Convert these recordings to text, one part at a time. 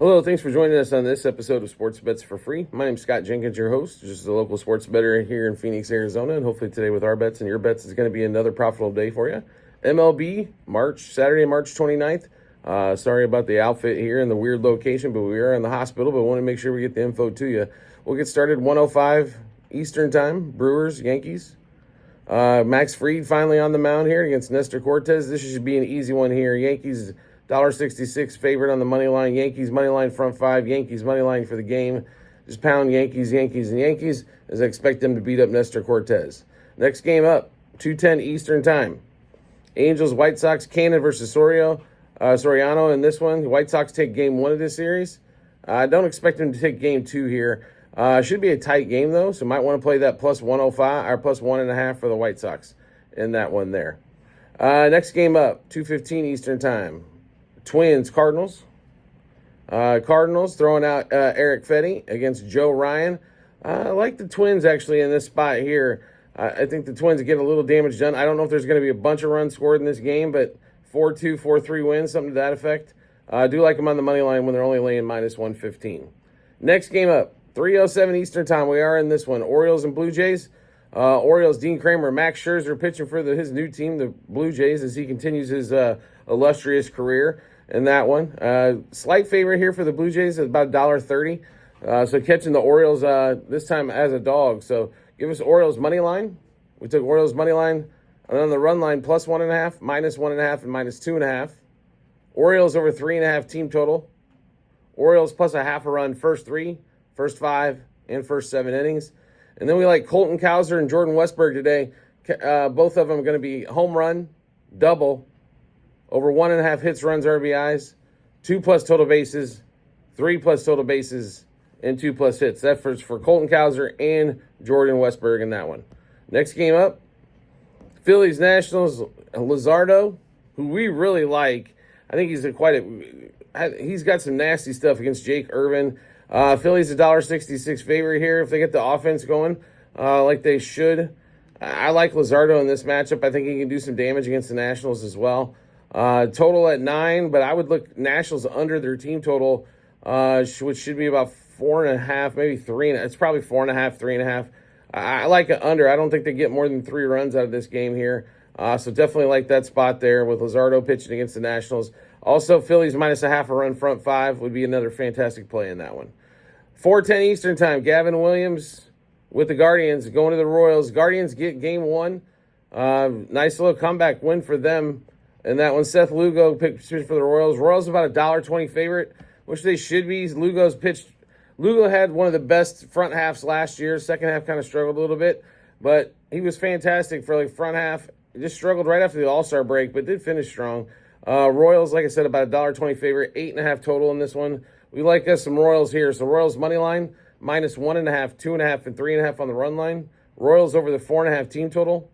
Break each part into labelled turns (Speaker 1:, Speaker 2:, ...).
Speaker 1: Hello, thanks for joining us on this episode of Sports Bets for Free. My name's Scott Jenkins, your host, just a local sports bettor here in Phoenix, Arizona, and hopefully today with our bets and your bets is going to be another profitable day for you. MLB, Saturday, March 29th. Sorry about the outfit here in the weird location, but we are in the hospital, but want to make sure we get the info to you. We'll get started 1:05 Eastern Time, Brewers, Yankees. Max Fried finally on the mound here against Nestor Cortes. This should be an easy one here. Yankees $1.66 favorite on the money line. Yankees money line front five. Yankees money line for the game. Just pound Yankees, Yankees, and Yankees as I expect them to beat up Nestor Cortes. Next game up, 2:10 Eastern Time. Angels, White Sox, Cannon versus Soriano in this one. The White Sox take game one of this series. I don't expect them to take game two here. Should be a tight game, though, so might want to play that plus 105 or plus 1.5 for the White Sox in that one there. Next game up, 2:15 Eastern Time. Twins, Cardinals. Cardinals throwing out Eric Fetty against Joe Ryan. I like the Twins actually in this spot here. I think the Twins get a little damage done. I don't know if there's going to be a bunch of runs scored in this game, but 4-2, 4-3 wins, something to that effect. I do like them on the money line when they're only laying minus 115. Next game up, 3:07 Eastern Time. We are in this one. Orioles and Blue Jays. Orioles, Dean Kramer, Max Scherzer pitching for his new team, the Blue Jays, as he continues his illustrious career in that one. Slight favorite here for the Blue Jays at about $1.30. So catching the Orioles this time as a dog. So give us Orioles money line. We took Orioles money line. And on the run line, plus 1.5, minus 1.5, and minus 2.5. Orioles over 3.5 team total. Orioles plus a half a run, first 3, first 5, and first 7 innings. And then we like Colton Cowser and Jordan Westburg today. Both of them are going to be home run, double, over 1.5 hits, runs, RBIs, 2+ total bases, 3+ total bases, and 2+ hits. That's for Colton Cowser and Jordan Westburg in that one. Next game up, Phillies Nationals, Luzardo, who we really like. I think he's got some nasty stuff against Jake Irvin. Phillies $1.66 favorite here if they get the offense going like they should. I like Luzardo in this matchup. I think he can do some damage against the Nationals as well. Total at 9, but I would look Nationals under their team total, which should be about 4.5, maybe 3. It's probably 4.5, 3.5. I like it under. I don't think they get more than 3 runs out of this game here. So definitely like that spot there with Luzardo pitching against the Nationals. Also, Phillies minus a half a run front 5 would be another fantastic play in that one. 4:10 Eastern Time. Gavin Williams with the Guardians going to the Royals. Guardians get game 1. Nice little comeback win for them. And that one, Seth Lugo pitched for the Royals. Royals about a $1.20 favorite, which they should be. Lugo had one of the best front halves last year. Second half kind of struggled a little bit, but he was fantastic for front half. He just struggled right after the All-Star break, but did finish strong. Royals, like I said, about a $1.20 favorite, 8.5 total in this one. We like us some Royals here. So Royals money line, minus 1.5, 2.5, and 3.5 on the run line. Royals over the 4.5 team total.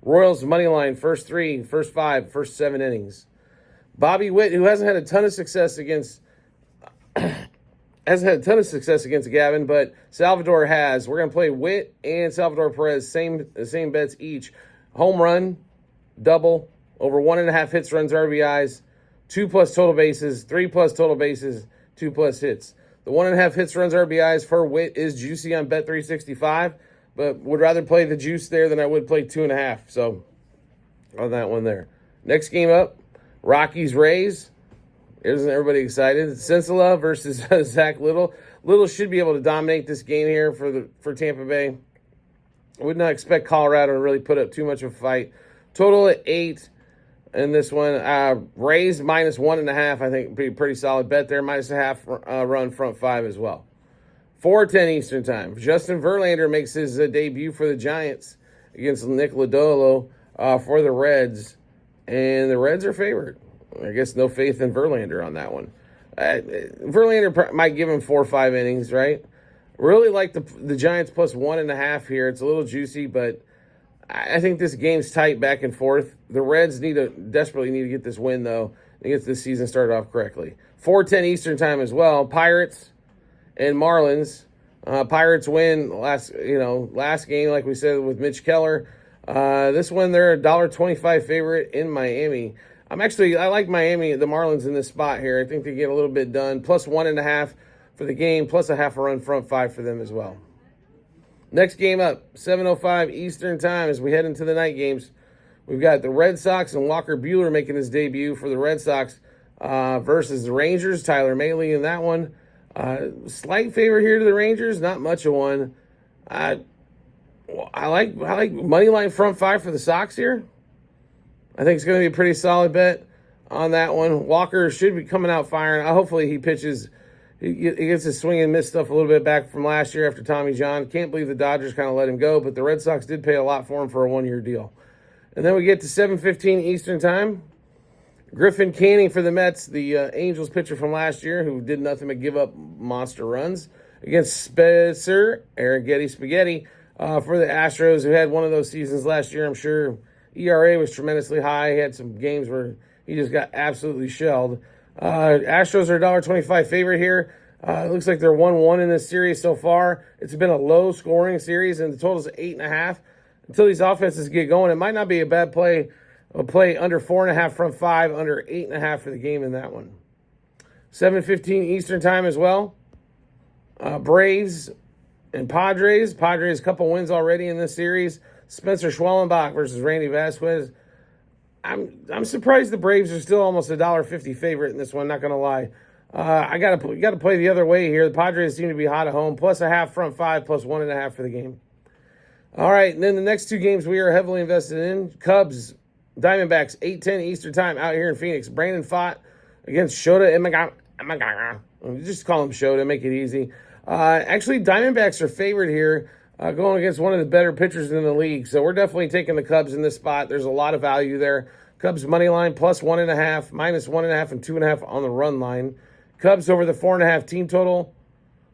Speaker 1: Royals money line, first 3, first 5, first 7 innings. Bobby Witt, who hasn't had a ton of success against Gavin, but Salvador has. We're going to play Witt and Salvador Perez, same bets each. Home run, double, over 1.5 hits, runs, RBIs, 2+ total bases, 3+ total bases, 2+ hits. The 1.5 hits, runs, RBIs for Witt is juicy on Bet365. But would rather play the juice there than I would play 2.5. So on that one there. Next game up, Rockies Rays. Isn't everybody excited? Sensala versus Zach Little. Little should be able to dominate this game here for Tampa Bay. I would not expect Colorado to really put up too much of a fight. Total at 8 in this one. Rays minus 1.5. I think pretty solid bet there. Minus a half run front 5 as well. 4:10 Eastern Time. Justin Verlander makes his debut for the Giants against Nick Lodolo for the Reds. And the Reds are favored. I guess no faith in Verlander on that one. Verlander might give him 4 or 5 innings, right? Really like the Giants plus 1.5 here. It's a little juicy, but I think this game's tight back and forth. The Reds desperately need to get this win, though, and get this season started off correctly. 4:10 Eastern Time as well. Pirates and Marlins. Pirates win last game, like we said, with Mitch Keller. This one, they're a $1.25 favorite in Miami. I like Miami, the Marlins in this spot here. I think they get a little bit done. Plus 1.5 for the game, plus a half a run front 5 for them as well. Next game up, 7:05 Eastern time as we head into the night games. We've got the Red Sox and Walker Buehler making his debut for the Red Sox versus the Rangers. Tyler Mahle in that one. Slight favor here to the Rangers, not much of one. I like money line front 5 for the Sox here. I think it's going to be a pretty solid bet on that one. Walker should be coming out firing. Hopefully he pitches. He gets his swing and miss stuff a little bit back from last year after Tommy John. Can't believe the Dodgers kind of let him go, but the Red Sox did pay a lot for him for a 1-year deal. And then we get to 7:15 Eastern time. Griffin Canning for the Mets, the Angels pitcher from last year who did nothing but give up monster runs, against Spencer Arrighetti Spaghetti for the Astros, who had one of those seasons last year. I'm sure ERA was tremendously high. He had some games where he just got absolutely shelled. Astros are a $1.25 favorite here. It looks like they're 1-1 in this series so far. It's been a low-scoring series, and the total is 8.5. Until these offenses get going, it might not be a bad play. A play under 4.5 front 5, under 8.5 for the game in that one. 7:15 Eastern time as well. Braves and Padres. Padres, a couple wins already in this series. Spencer Schwellenbach versus Randy Vasquez. I'm surprised the Braves are still almost a $1.50 favorite in this one, not going to lie. I got to play the other way here. The Padres seem to be hot at home, plus a half front 5, plus 1.5 for the game. All right, and then the next two games we are heavily invested in. Cubs, Diamondbacks, 8:10 Eastern time out here in Phoenix. Brandon Pfaadt against Shota Imagana. Just call him Shota, make it easy. Actually, Diamondbacks are favored here, going against one of the better pitchers in the league. So we're definitely taking the Cubs in this spot. There's a lot of value there. Cubs money line plus 1.5, minus 1.5, and 2.5 on the run line. Cubs over the 4.5 team total.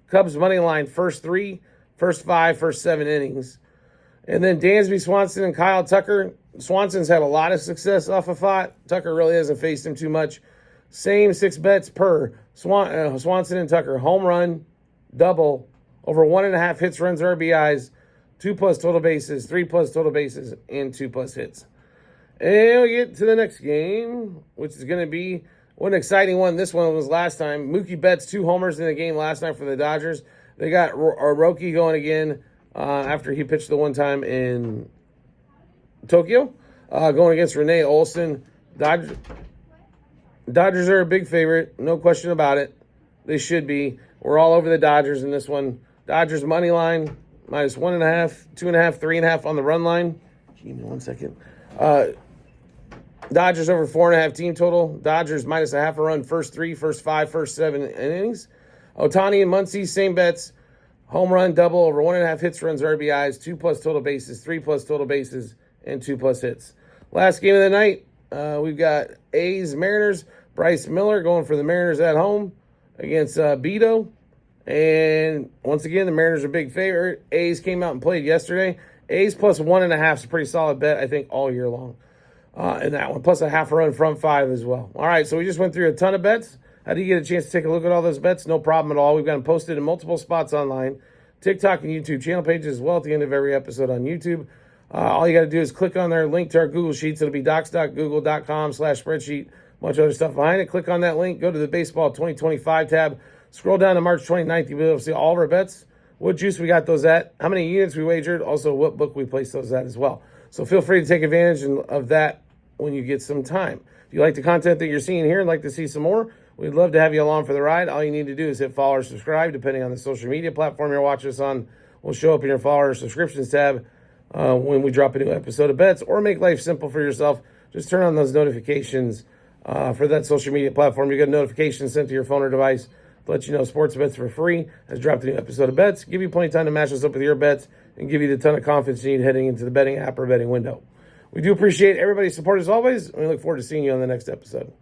Speaker 1: Cubs money line first 3, first 5, first 7 innings. And then Dansby Swanson and Kyle Tucker. Swanson's had a lot of success off of Pfaadt. Tucker really hasn't faced him too much. Same 6 bets per Swanson and Tucker. Home run, double, over 1.5 hits, runs, RBIs, 2+ total bases, 3+ total bases, and 2+ hits. And we get to the next game, which is going to be what an exciting one this one was last time. Mookie Betts, 2 homers in the game last night for the Dodgers. They got Roki going again after he pitched the one time in Tokyo, going against Renee Olson. Dodgers are a big favorite, no question about it. They should be. We're all over the Dodgers in this one. Dodgers money line, minus 1.5, 2.5, 3.5 on the run line. Give me 1 second. Dodgers over 4.5 team total. Dodgers minus a half a run, first 3, first 5, first 7 innings. Ohtani and Muncy, same bets. Home run, double, over 1.5 hits, runs, RBIs, 2+ total bases, 3+ total bases, and 2+ hits. Last game of the night, we've got A's Mariners. Bryce Miller going for the Mariners at home against Beto. And once again, the Mariners are a big favorite. A's came out and played yesterday. A's plus 1.5 is a pretty solid bet, I think, all year long. In that one, plus a half a run front 5 as well. All right, so we just went through a ton of bets. How do you get a chance to take a look at all those bets? No problem at all. We've got them posted in multiple spots online, TikTok and YouTube channel pages as well at the end of every episode on YouTube. All you got to do is click on their link to our Google Sheets. It'll be docs.google.com/spreadsheet. Bunch of other stuff behind it. Click on that link. Go to the Baseball 2025 tab. Scroll down to March 29th. You'll be able to see all of our bets, what juice we got those at, how many units we wagered, also what book we placed those at as well. So feel free to take advantage of that when you get some time. If you like the content that you're seeing here and like to see some more, we'd love to have you along for the ride. All you need to do is hit follow or subscribe, depending on the social media platform you're watching us on. We'll show up in your follow or subscriptions tab when we drop a new episode of bets, or make life simple for yourself. Just turn on those notifications for that social media platform. You get a notification sent to your phone or device to let you know Sports Bets for Free has dropped a new episode of bets. Give you plenty of time to match us up with your bets and give you the ton of confidence you need heading into the betting app or betting window. We do appreciate everybody's support as always, and we look forward to seeing you on the next episode.